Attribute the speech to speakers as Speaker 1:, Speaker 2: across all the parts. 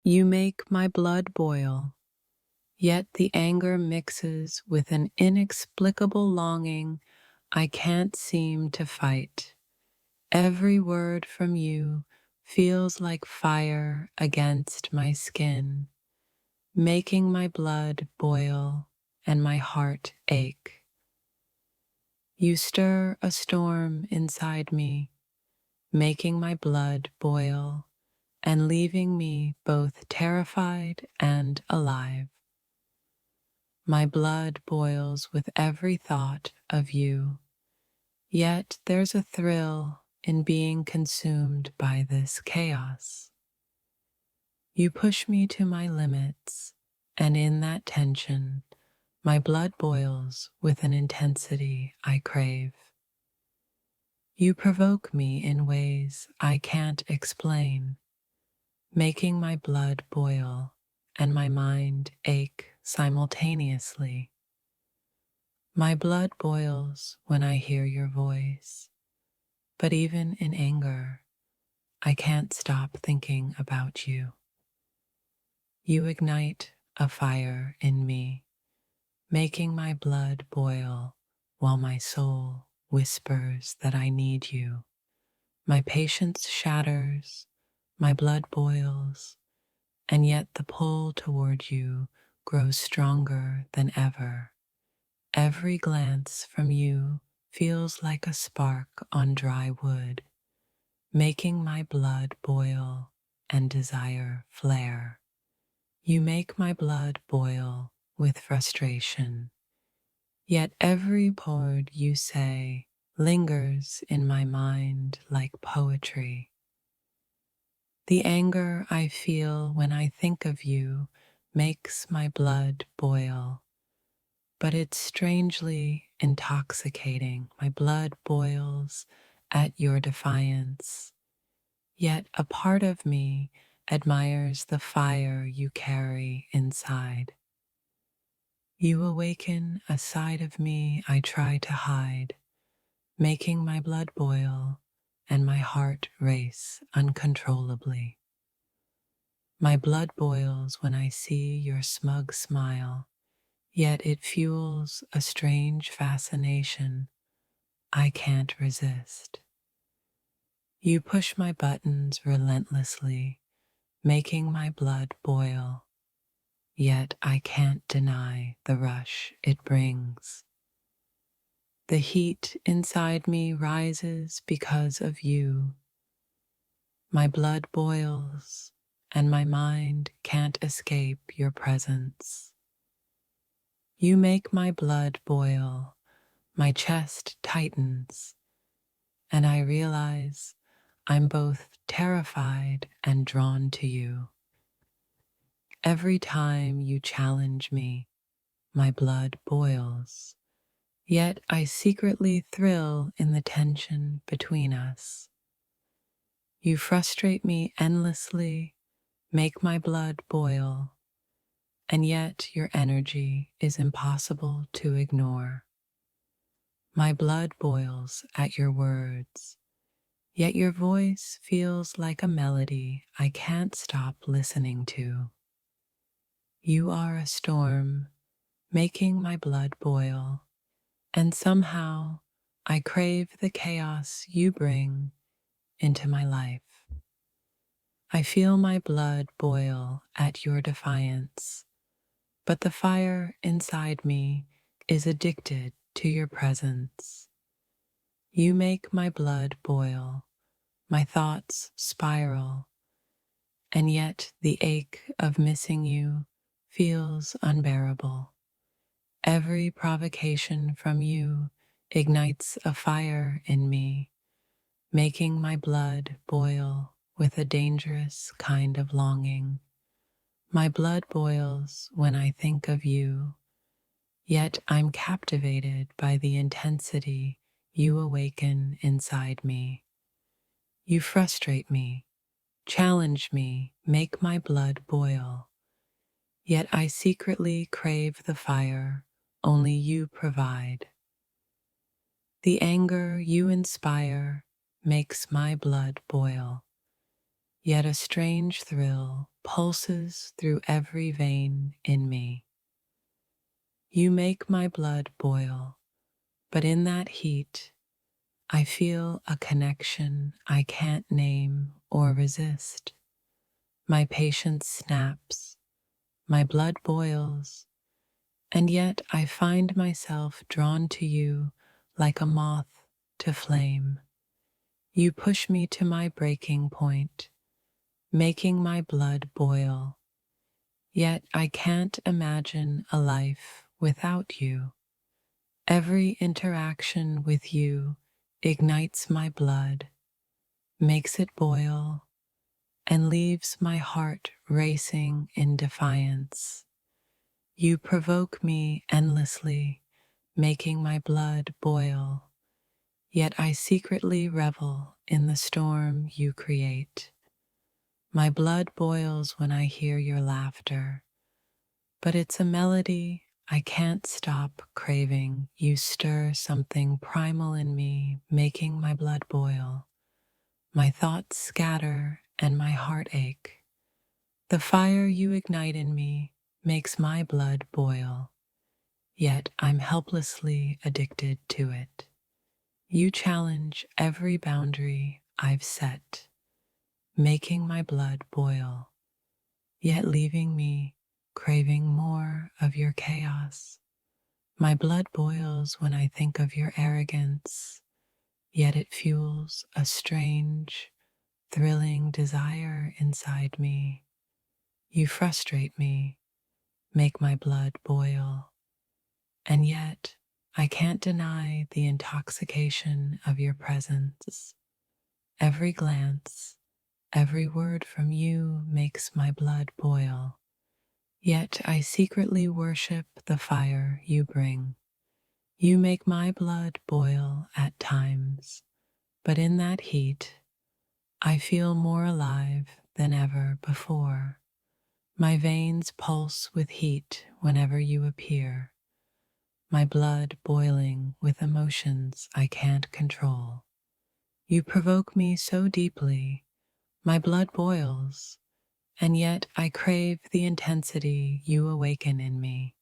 Speaker 1: You make my blood boil, yet the anger mixes with an inexplicable longing I can't seem to fight. Every word from you feels like fire against my skin, making my blood boil and my heart ache. You stir a storm inside me, making my blood boil and leaving me both terrified and alive. My blood boils with every thought of you, yet there's a thrill in being consumed by this chaos. You push me to my limits, and in that tension, my blood boils with an intensity I crave. You provoke me in ways I can't explain, making my blood boil and my mind ache simultaneously. My blood boils when I hear your voice, but even in anger, I can't stop thinking about you. You ignite a fire in me, making my blood boil while my soul whispers that I need you. My patience shatters, my blood boils, and yet the pull toward you grows stronger than ever. Every glance from you feels like a spark on dry wood, making my blood boil and desire flare. You make my blood boil with frustration, yet every word you say lingers in my mind like poetry. The anger I feel when I think of you makes my blood boil, but it's strangely intoxicating. My blood boils at your defiance, yet a part of me admires the fire you carry inside. You awaken a side of me I try to hide, making my blood boil and my heart race uncontrollably. My blood boils when I see your smug smile, yet it fuels a strange fascination I can't resist. You push my buttons relentlessly, making my blood boil, yet I can't deny the rush it brings. The heat inside me rises because of you. My blood boils, and my mind can't escape your presence. You make my blood boil, my chest tightens, and I realize I'm both terrified and drawn to you. Every time you challenge me, my blood boils, yet I secretly thrill in the tension between us. You frustrate me endlessly, make my blood boil, and yet your energy is impossible to ignore. My blood boils at your words, yet your voice feels like a melody I can't stop listening to. You are a storm, making my blood boil, and somehow I crave the chaos you bring into my life. I feel my blood boil at your defiance, but the fire inside me is addicted to your presence. You make my blood boil, my thoughts spiral, and yet the ache of missing you feels unbearable. Every provocation from you ignites a fire in me, making my blood boil with a dangerous kind of longing. My blood boils when I think of you, yet I'm captivated by the intensity you awaken inside me. You frustrate me, challenge me, make my blood boil, yet I secretly crave the fire only you provide. The anger you inspire makes my blood boil, yet a strange thrill pulses through every vein in me. You make my blood boil, but in that heat, I feel a connection I can't name or resist. My patience snaps, my blood boils, and yet I find myself drawn to you like a moth to flame. You push me to my breaking point, making my blood boil. Yet I can't imagine a life without you. Every interaction with you ignites my blood, makes it boil, and leaves my heart racing in defiance. You provoke me endlessly, making my blood boil, yet I secretly revel in the storm you create. My blood boils when I hear your laughter, but it's a melody I can't stop craving. You stir something primal in me, making my blood boil. My thoughts scatter and my heart ache. The fire you ignite in me makes my blood boil, yet I'm helplessly addicted to it. You challenge every boundary I've set, making my blood boil, yet leaving me craving more of your chaos. My blood boils when I think of your arrogance, yet it fuels a strange, thrilling desire inside me. You frustrate me, make my blood boil, and yet I can't deny the intoxication of your presence. Every glance, every word from you makes my blood boil, yet I secretly worship the fire you bring. You make my blood boil at times, but in that heat, I feel more alive than ever before. My veins pulse with heat whenever you appear, my blood boiling with emotions I can't control. You provoke me so deeply, my blood boils, and yet I crave the intensity you awaken in me.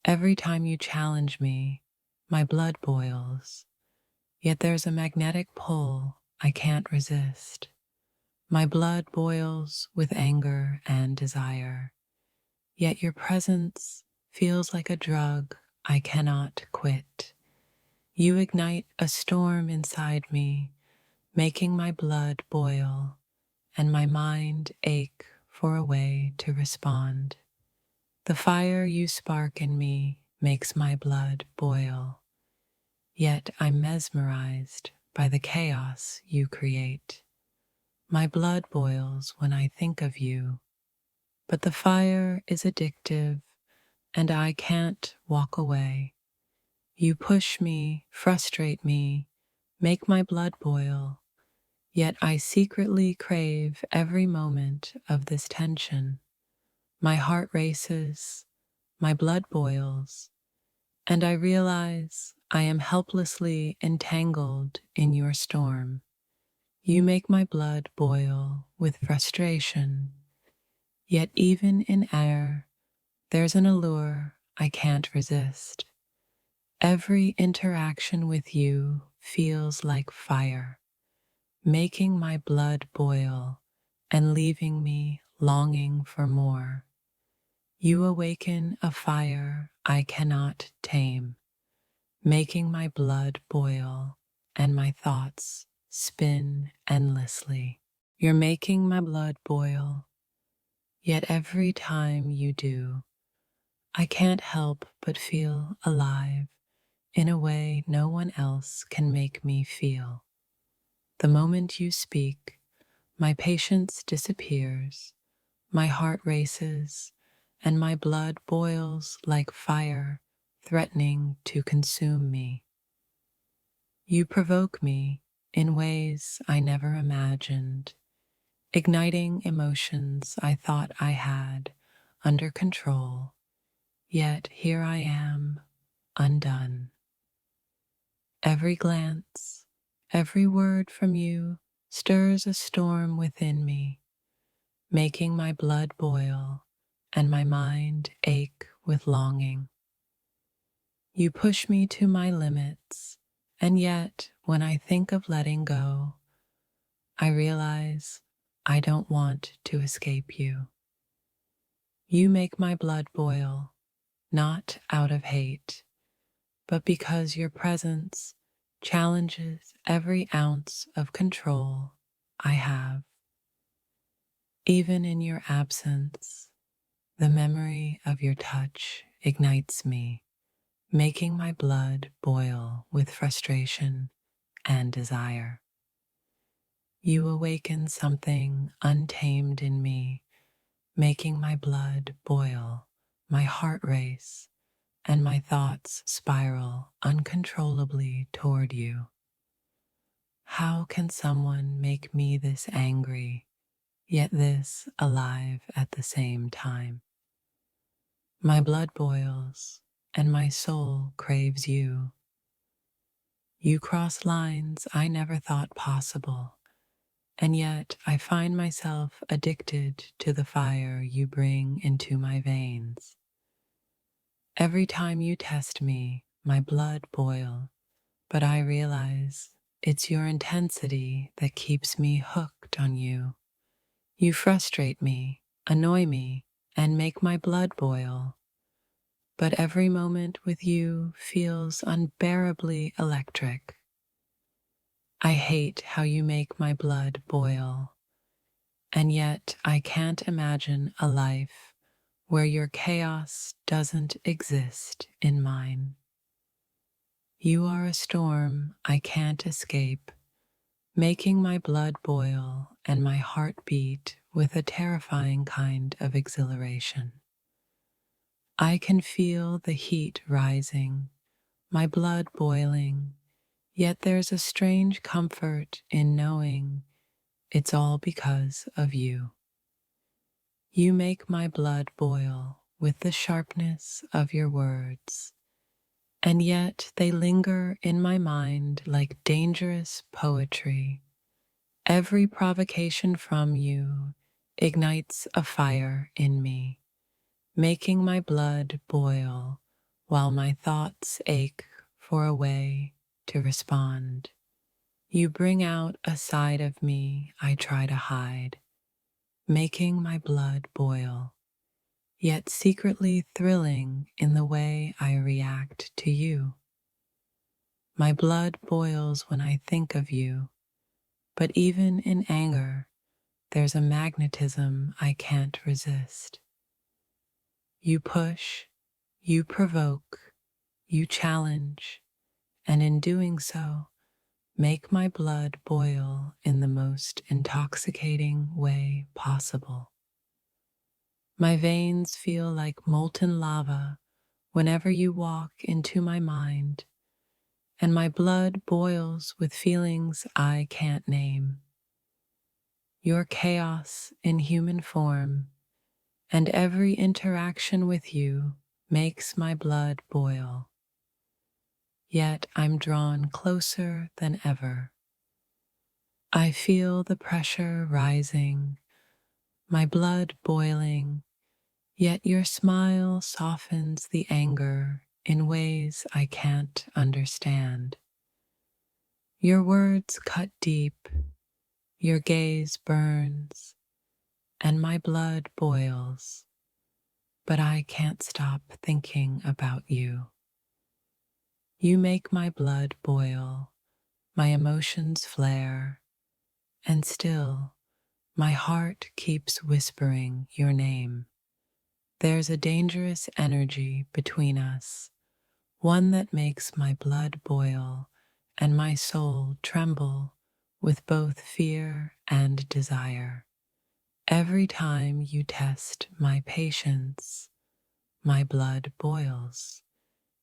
Speaker 1: Every time you challenge me, my blood boils, yet there's a magnetic pull I can't resist. My blood boils with anger and desire, yet your presence feels like a drug I cannot quit. You ignite a storm inside me, making my blood boil and my mind ache for a way to respond. The fire you spark in me makes my blood boil, yet I'm mesmerized by the chaos you create. My blood boils when I think of you, but the fire is addictive and I can't walk away. You push me, frustrate me, make my blood boil, yet I secretly crave every moment of this tension. My heart races, my blood boils, and I realize I am helplessly entangled in your storm. You make my blood boil with frustration, yet even in air, there's an allure I can't resist. Every interaction with you feels like fire, making my blood boil and leaving me longing for more. You awaken a fire I cannot tame, making my blood boil and my thoughts spin endlessly. You're making my blood boil, yet every time you do, I can't help but feel alive in a way no one else can make me feel. The moment you speak, my patience disappears, my heart races, and my blood boils like fire threatening to consume me. You provoke me in ways I never imagined, igniting emotions I thought I had under control, yet here I am, undone. Every glance, every word from you stirs a storm within me, making my blood boil and my mind ache with longing. You push me to my limits, and yet when I think of letting go, I realize I don't want to escape you. You make my blood boil, not out of hate, but because your presence challenges every ounce of control I have. Even in your absence, the memory of your touch ignites me, making my blood boil with frustration and desire. You awaken something untamed in me, making my blood boil, my heart race, and my thoughts spiral uncontrollably toward you. How can someone make me this angry, yet this alive at the same time? My blood boils, and my soul craves you. You cross lines I never thought possible, and yet I find myself addicted to the fire you bring into my veins. Every time you test me, my blood boils, but I realize it's your intensity that keeps me hooked on you. You frustrate me, annoy me, and make my blood boil. But every moment with you feels unbearably electric. I hate how you make my blood boil, and yet I can't imagine a life where your chaos doesn't exist in mine. You are a storm I can't escape, making my blood boil and my heart beat with a terrifying kind of exhilaration. I can feel the heat rising, my blood boiling, yet there's a strange comfort in knowing it's all because of you. You make my blood boil with the sharpness of your words, and yet they linger in my mind like dangerous poetry. Every provocation from you ignites a fire in me, making my blood boil while my thoughts ache for a way to respond. You bring out a side of me I try to hide, making my blood boil, yet secretly thrilling in the way I react to you. My blood boils when I think of you, but even in anger, there's a magnetism I can't resist. You push, you provoke, you challenge, and in doing so, make my blood boil in the most intoxicating way possible. My veins feel like molten lava whenever you walk into my mind, and my blood boils with feelings I can't name. Your chaos in human form and every interaction with you makes my blood boil. Yet I'm drawn closer than ever. I feel the pressure rising, my blood boiling, yet your smile softens the anger in ways I can't understand. Your words cut deep, your gaze burns, and my blood boils, but I can't stop thinking about you. You make my blood boil, my emotions flare, and still my heart keeps whispering your name. There's a dangerous energy between us, one that makes my blood boil and my soul tremble with both fear and desire. Every time you test my patience, my blood boils,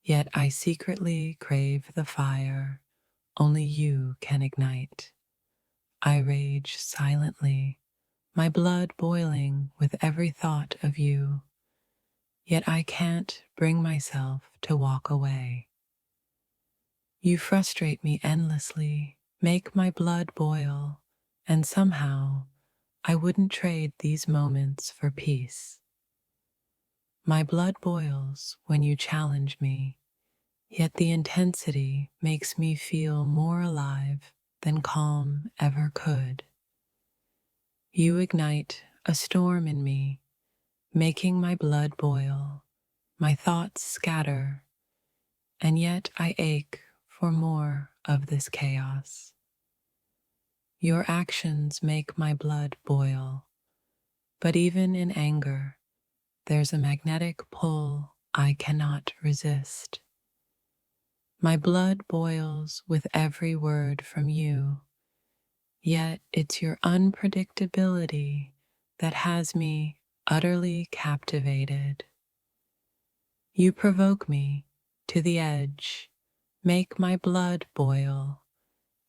Speaker 1: yet I secretly crave the fire only you can ignite. I rage silently, my blood boiling with every thought of you, yet I can't bring myself to walk away. You frustrate me endlessly, make my blood boil, and somehow I wouldn't trade these moments for peace. My blood boils when you challenge me, yet the intensity makes me feel more alive than calm ever could. You ignite a storm in me, making my blood boil, my thoughts scatter, and yet I ache for more of this chaos. Your actions make my blood boil, but even in anger, there's a magnetic pull I cannot resist. My blood boils with every word from you, yet it's your unpredictability that has me utterly captivated. You provoke me to the edge, make my blood boil,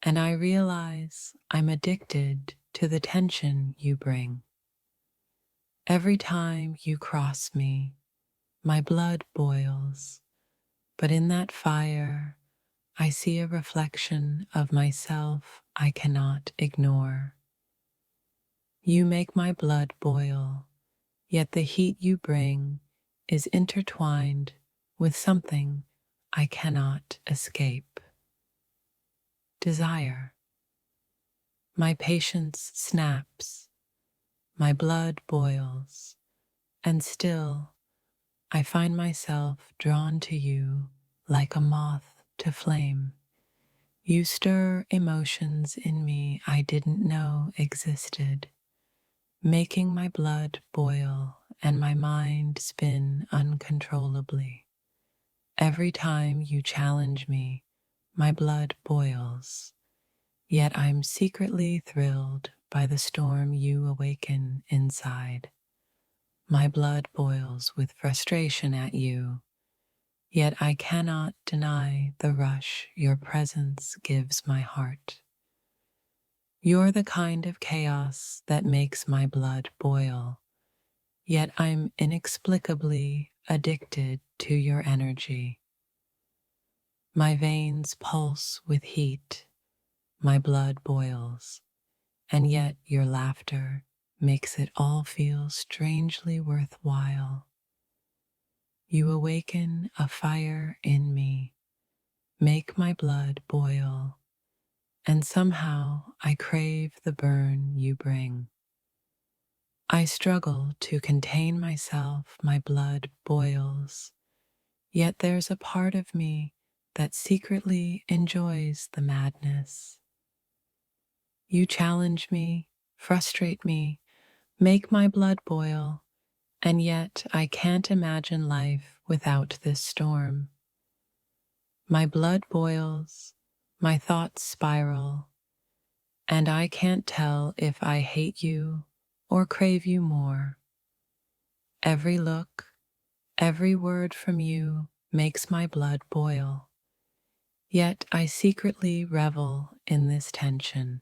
Speaker 1: and I realize I'm addicted to the tension you bring. Every time you cross me, my blood boils, but in that fire, I see a reflection of myself I cannot ignore. You make my blood boil, yet the heat you bring is intertwined with something I cannot escape. Desire. My patience snaps, my blood boils, and still I find myself drawn to you like a moth to flame. You stir emotions in me I didn't know existed, making my blood boil and my mind spin uncontrollably. Every time you challenge me, my blood boils, yet I'm secretly thrilled by the storm you awaken inside. My blood boils with frustration at you, yet I cannot deny the rush your presence gives my heart. You're the kind of chaos that makes my blood boil, yet I'm inexplicably addicted to your energy. My veins pulse with heat, my blood boils, and yet your laughter makes it all feel strangely worthwhile. You awaken a fire in me, make my blood boil, and somehow I crave the burn you bring. I struggle to contain myself, my blood boils, yet there's a part of me that secretly enjoys the madness. You challenge me, frustrate me, make my blood boil, and yet I can't imagine life without this storm. My blood boils, my thoughts spiral, and I can't tell if I hate you or crave you more. Every look, every word from you makes my blood boil, yet I secretly revel in this tension.